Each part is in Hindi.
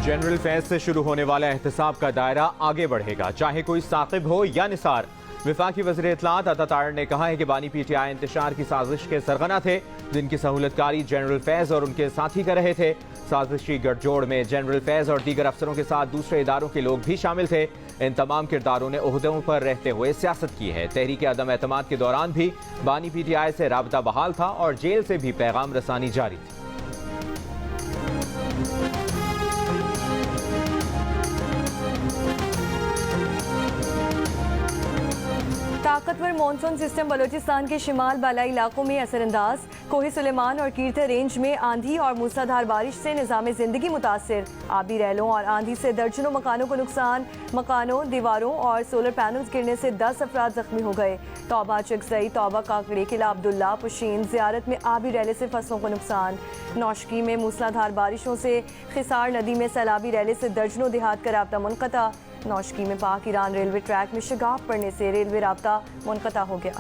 जनरल फैज से शुरू होने वाला एहतसाब का दायरा आगे बढ़ेगा, चाहे कोई साकिब हो या निसार। वफाकी वज़ीर इत्तलात अता तारड़ ने कहा है कि बानी PTI इंतशार की साजिश के सरगना थे, जिनकी सहूलतकारी जनरल फैज और उनके साथी कर रहे थे। साजिशी गठजोड़ में जनरल फैज और दीगर अफसरों के साथ दूसरे इदारों के लोग भी शामिल थे। इन तमाम किरदारों ने ओहदों पर रहते हुए सियासत की है। तहरीक अदम एतमाद के दौरान भी बानी PTI से राबता बहाल था और जेल से भी पैगाम रसानी जारी थी। ताकतवर मानसून सिस्टम बलोचिस्तान के शिमाल बालाई इलाकों में असरअंदाज। कोहे सुलेमान और कीरता रेंज में आंधी और मूसलाधार बारिश से निज़ाम जिंदगी मुतासिर। आबी रैलों और आंधी से दर्जनों मकानों को नुकसान। मकानों, दीवारों और सोलर पैनल्स गिरने से 10 अफराद जख्मी हो गए। तौबा चकजई, तौबा काकड़े, किला अब्दुल्ला, पुशीन, ज़ियारत में आबी रैले से फसलों को नुकसान। नौशकी में मूसलाधार बारिशों से खिसार नदी में सैलाबी रैले से दर्जनों देहात का राब्ता मुनक़ता। नौशकी में पाक ईरान रेलवे ट्रैक में शिगाफ पड़ने से रेलवे राब्ता मुनक़ता हो गया।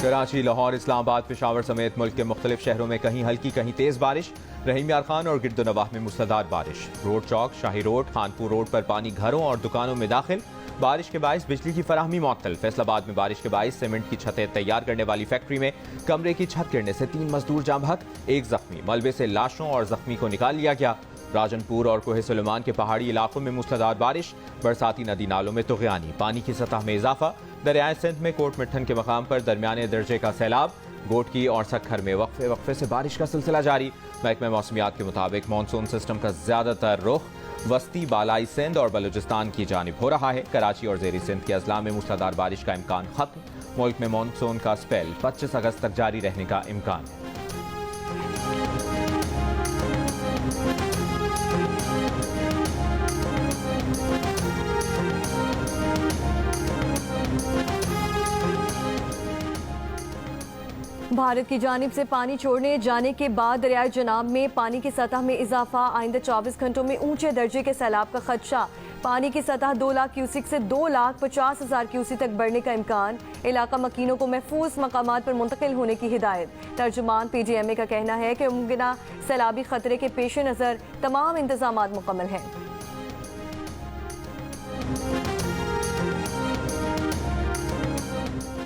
कराची, लाहौर, इस्लामाबाद, पेशावर समेत मुल्क के मुख्तलिफ शहरों में कहीं हल्की कहीं तेज बारिश। रहीम यार खान और गिरदोनवाह में मूसलाधार बारिश। रोड चौक, शाही रोड, खानपुर रोड पर पानी घरों और दुकानों में दाखिल। बारिश के बाइस बिजली की फराहमी मुअत्तल। फैसलाबाद में बारिश के बाइस सीमेंट की छतें तैयार करने वाली फैक्ट्री में कमरे की छत गिरने से 3 मजदूर जाम बहक, 1 जख्मी। मलबे से लाशों और जख्मी को निकाल लिया गया। राजनपुर और कोहे सुलेमान के पहाड़ी इलाकों में मूसलाधार बारिश। बरसाती नदी नालों में तुग़यानी, पानी की सतह में इजाफा। दरियाए सिंध में कोट मिट्ठन के मकाम पर दरमियाने दर्जे का सैलाब। गोटकी और सक्खर में वक्फे वक्फे से बारिश का सिलसिला जारी। महकमा मौसमियात के मुताबिक मानसून सिस्टम का ज्यादातर रुख वस्ती बालाई सिंध और बलूचिस्तान की जानिब हो रहा है। कराची और ज़ेरी सिंध के अजला में मूसलाधार बारिश का इम्कान खत्म। मुल्क में मानसून का स्पेल 25 अगस्त तक जारी रहने का इम्कान है। भारत की जानिब से पानी छोड़ने जाने के बाद दरियाए जनाब में पानी की सतह में इजाफा। आइंदा 24 घंटों में ऊंचे दर्जे के सैलाब का खदशा। पानी की सतह 2 लाख क्यूसिक से 2,50,000 क्यूसिक तक बढ़ने का इम्कान। इलाका मकीनों को महफूज मकामात पर मुंतकिल होने की हिदायत। तर्जुमान PGMA का कहना है कि मुमकिना सैलाबी खतरे के पेश नज़र तमाम इंतजाम मुकम्मल हैं।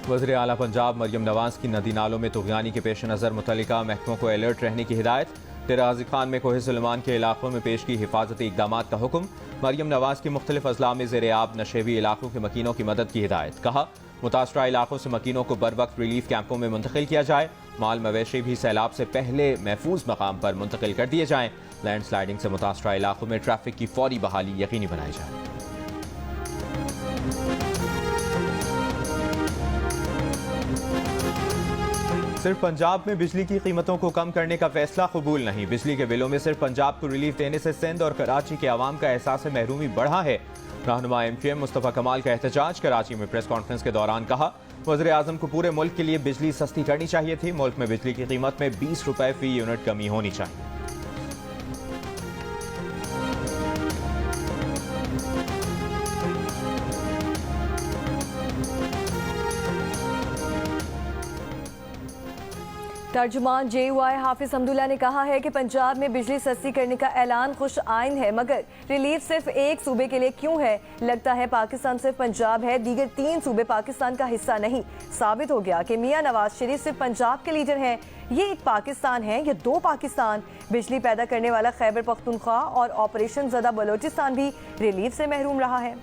वज़ीर आला पंजाब मरियम नवाज की नदी नालों में तुग़यानी के पेश नज़र मुतल्लिका महकमों को अलर्ट रहने की हिदायत। डेरा गाज़ी खान में कोहे सुलेमान के इलाकों में पेश की हिफाजती इक़दामात का हुक्म। मरियम नवाज की मुख्तलिफ अजला में ज़ेरे आब नशेबी इलाकों के मकीनों की मदद की हिदायत। कहा, मुतासरा इलाकों से मकीनों को बर वक्त रिलीफ कैंपों में मुंतकिल किया जाए। माल मवेशी भी सैलाब से पहले महफूज मकाम पर मुंतकिल कर दिए जाएँ। लैंड स्लाइडिंग से मुतासरा इलाकों में ट्रैफिक की फौरी बहाली यकीनी बनाई जाए। सिर्फ पंजाब में बिजली की कीमतों को कम करने का फैसला कबूल नहीं। बिजली के बिलों में सिर्फ पंजाब को रिलीफ देने से सिंध और कराची के अवाम का एहसास महरूमी बढ़ा है। रहनुमा MQM मुस्तफ़ा कमाल का एहतजाज। कराची में प्रेस कॉन्फ्रेंस के दौरान कहा, वज़ीर आज़म को पूरे मुल्क के लिए बिजली सस्ती करनी चाहिए थी। मुल्क में बिजली की कीमत में 20 रुपए फी यूनिट कमी होनी चाहिए। तर्जुमान JUI हाफिज हमदुल्ला ने कहा है कि पंजाब में बिजली सस्ती करने का ऐलान खुश आइन है, मगर रिलीफ सिर्फ एक सूबे के लिए क्यों है? लगता है पाकिस्तान सिर्फ पंजाब है, दीगर 3 सूबे पाकिस्तान का हिस्सा नहीं। साबित हो गया कि मियां नवाज शरीफ सिर्फ पंजाब के लीडर हैं। ये एक पाकिस्तान है या 2 पाकिस्तान? बिजली पैदा करने वाला खैबर पख्तूनख्वा और ऑपरेशन ज़दा बलोचिस्तान भी रिलीफ से महरूम रहा है।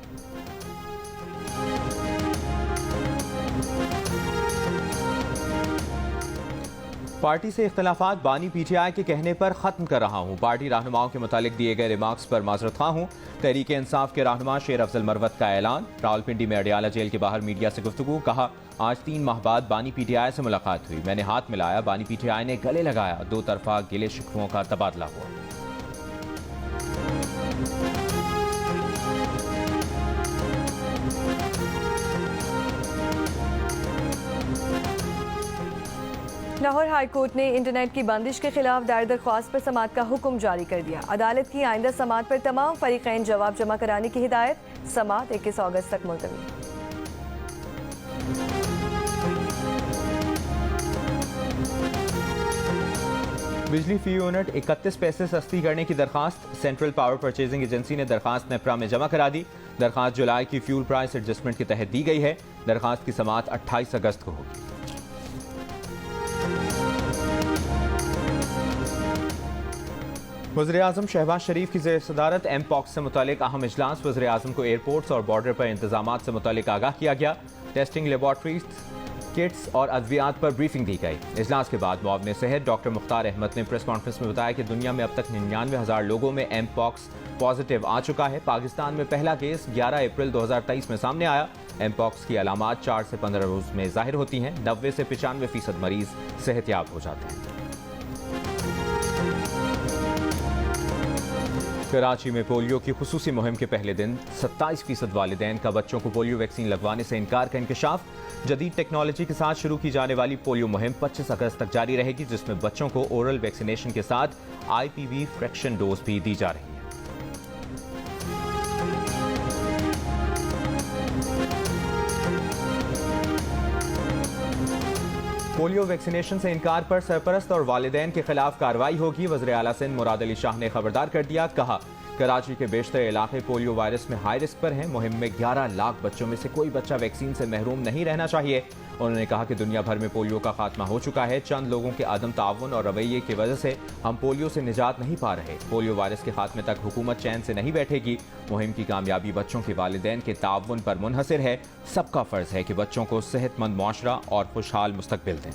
पार्टी से इख्तलाफात बानी PTI के कहने पर ख़त्म कर रहा हूँ। पार्टी रहनुमाओं के मुतालिक दिए गए रिमार्क्स पर माजरत खा हूँ। तहरीक इंसाफ के रहनुमा शेर अफजल मरवत का ऐलान। रावलपिंडी में अडियाला जेल के बाहर मीडिया से गुफ्तगू। कहा, आज 3 माह बाद बानी PTI से मुलाकात हुई। मैंने हाथ मिलाया, बानी PTI ने गले लगाया। 2 तरफा गिले शिकवों का तबादला हुआ। लाहौर हाई कोर्ट ने इंटरनेट की बंदिश के खिलाफ दायर दरख्वास्त पर समाअत का हुक्म जारी कर दिया। अदालत की आइंदा समाअत पर तमाम फरीकैन जवाब जमा कराने की हिदायत। समाअत 21 अगस्त तक मुलतवी। बिजली फी यूनिट 31 पैसे सस्ती करने की दरखास्त सेंट्रल पावर परचेजिंग एजेंसी ने दरखास्त नेपरा में जमा करा दी। दरखास्त जुलाई की फ्यूल प्राइस एडजस्टमेंट के तहत दी गई है। दरखास्त की समाअत 28 अगस्त को होगी। वज़ीर-ए-आज़म शहबाज शरीफ की ज़ेर-ए-सदारत एम पॉक्स से मुतालिक अहम इजलास। वज़ीर-ए-आज़म को एयरपोर्ट्स और बॉर्डर पर इंतजामात से मुतालिक आगाह किया गया। टेस्टिंग लेबॉर्ट्रीज, किट्स और अद्वियात पर ब्रीफिंग दी गई। इजलास के बाद मुआविन सेहत डॉक्टर मुख्तार अहमद ने प्रेस कॉन्फ्रेंस में बताया कि दुनिया में अब तक 99,000 लोगों में एम पॉक्स पॉजिटिव आ चुका है। पाकिस्तान में पहला केस 11 अप्रैल 2023 में सामने आया। एम पॉक्स की अलामात 4 से 15 रोज में जाहिर होती हैं। 90 से 95% मरीज सेहतयाब हो जाते हैं। कराची में पोलियो की खुसूसी मुहिम के पहले दिन 27% वालिदैन का बच्चों को पोलियो वैक्सीन लगवाने से इनकार का इंकशाफ। जदीद टेक्नोलॉजी के साथ शुरू की जाने वाली पोलियो मुहिम 25 अगस्त तक जारी रहेगी, जिसमें बच्चों को ओरल वैक्सीनेशन के साथ IPV फ्रैक्शन डोज भी दी जा रही है। पोलियो वैक्सीनेशन से इनकार पर सरपरस्त और वालिदैन के खिलाफ कार्रवाई होगी। वज़ीर आला सिंध मुराद अली शाह ने खबरदार कर दिया। कहा, कराची के बेशतर इलाके पोलियो वायरस में हाई रिस्क पर हैं। मुहिम में 11 लाख बच्चों में से कोई बच्चा वैक्सीन से महरूम नहीं रहना चाहिए। उन्होंने कहा कि दुनिया भर में पोलियो का खात्मा हो चुका है। चंद लोगों के अदम ताउन और रवैये की वजह से हम पोलियो से निजात नहीं पा रहे। पोलियो वायरस के खात्मे तक हुकूमत चैन से नहीं बैठेगी। मुहिम की कामयाबी बच्चों के वालिदैन के ताउन पर मुनहसर है। सबका फर्ज है कि बच्चों को सेहतमंद मुआशरा और खुशहाल मुस्तकबिल दें।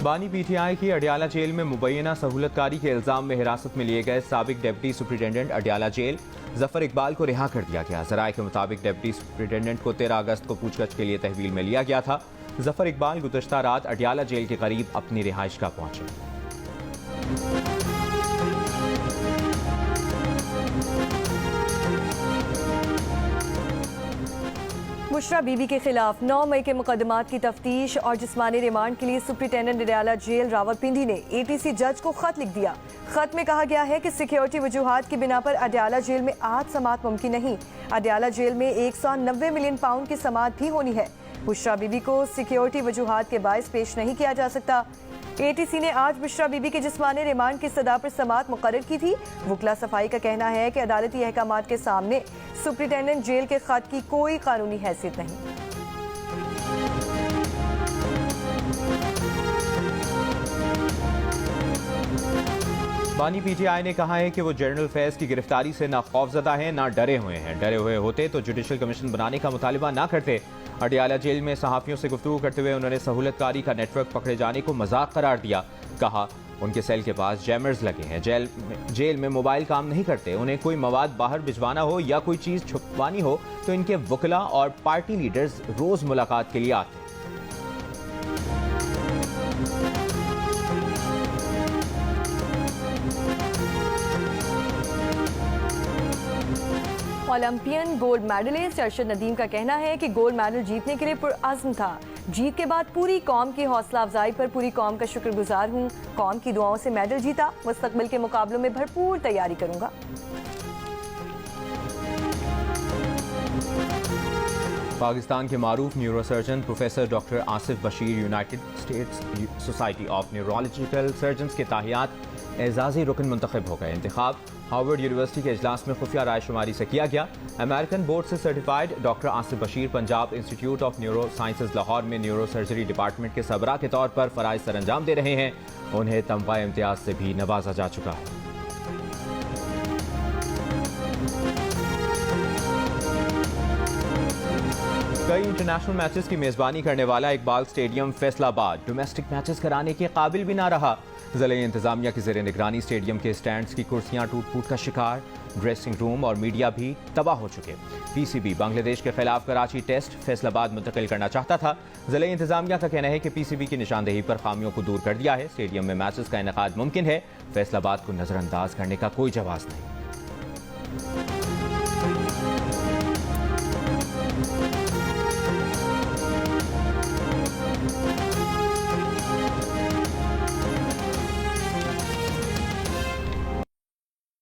बानी PTI की अडियाला जेल में मुबैना सहूलतकारी के इल्जाम में हिरासत में लिए गए साबिक deputy superintendent Adiala jail Zafar Iqbal को रिहा कर दिया गया। ज़राए के मुताबिक डिप्टी सुप्रिटेंडेंट को 13 अगस्त को पूछताछ के लिए तहवील में लिया गया था। जफर इकबाल गुज़श्ता रात अडियाला जेल के करीब अपनी रिहाइशगाह पहुंचे। बुशरा बीबी के खिलाफ 9 मई के मुकदमात की तफ्तीश और जिस्मानी रिमांड के लिए सुप्रिटेंडेंट अडियाला जेल रावलपिंडी ने ATC जज को खत लिख दिया। खत में कहा गया है कि सिक्योरिटी वजूहात की बिना पर अडियाला जेल में आज समाअत मुमकिन नहीं। अडियाला जेल में 190 मिलियन पाउंड की समाअत भी होनी है। बुशरा बीबी को सिक्योरिटी वजूहात के बायस पेश नहीं किया जा सकता। ATC ने आज बुशरा बीबी के जिस्मानी रिमांड की सदा पर समाअत मुकर्रर की थी। वकला सफाई का कहना है कि अदालती अहकामात के सामने सुप्रिटेंडेंट जेल के खत की कोई कानूनी हैसियत नहीं। बानी PTI ने कहा है कि वो जनरल फैज की गिरफ्तारी से ना खौफजदा हैं ना डरे हुए हैं। डरे हुए होते तो जुडिशल कमीशन बनाने का मुतालिबा ना करते। अडियाला जेल में सहाफियों से गुफ्तगू करते हुए उन्होंने सहूलतकारी का नेटवर्क पकड़े जाने को मजाक करार दिया। कहा, उनके सेल के पास जैमर्स लगे हैं। जेल में मोबाइल काम नहीं करते। उन्हें कोई मवाद बाहर भिजवाना हो या कोई चीज़ छुपवानी हो तो इनके वकला और पार्टी लीडर्स रोज़ मुलाकात के लिए आते हैं। Olympian gold medalist Arshad Nadeem का कहना है कि गोल्ड मेडल जीतने के लिए पुरअज़्म था। जीत के बाद पूरी कौम की हौसला अफजाई पर पूरी कौम का शुक्रगुजार हूँ। कौम की दुआओं से मेडल जीता। मुस्तकबिल के मुकाबलों में भरपूर तैयारी करूंगा। पाकिस्तान के मारूफ neurosurgeon professor doctor Asif Bashir United States Society of Neurological Surgeons के ताहियात एजाजी रुकन मुंतखब हो गए। इंतखाब हार्वर्ड यूनिवर्सिटी के इजलास में खुफिया राय शुमारी से किया गया। अमेरिकन बोर्ड से certified doctor Asif Bashir Punjab institute of neuro sciences Lahore में न्यूरो सर्जरी डिपार्टमेंट के सबरा के तौर पर फ़राइज़ सर अंजाम दे रहे हैं। उन्हें तमगा इम्तियाज से भी नवाजा जा चुका है। कई इंटरनेशनल मैचेस की मेज़बानी करने वाला Iqbal stadium Faisalabad domestic matches कराने के काबिल भी ना रहा। ज़िले इंतजामिया की ज़ेर निगरानी स्टेडियम के स्टैंड्स की कुर्सियां टूट फूट का शिकार। ड्रेसिंग रूम और मीडिया भी तबाह हो चुके। PCB बांग्लादेश के खिलाफ कराची टेस्ट फैसलाबाद मुंतकिल करना चाहता था। ज़िले इंतजामिया का कहना है कि PCB की निशानदेही पर खामियों को दूर कर दिया है। स्टेडियम में मैचेस का इनेकाद मुमकिन है। फैसलाबाद को नज़रअंदाज करने का कोई जवाब नहीं।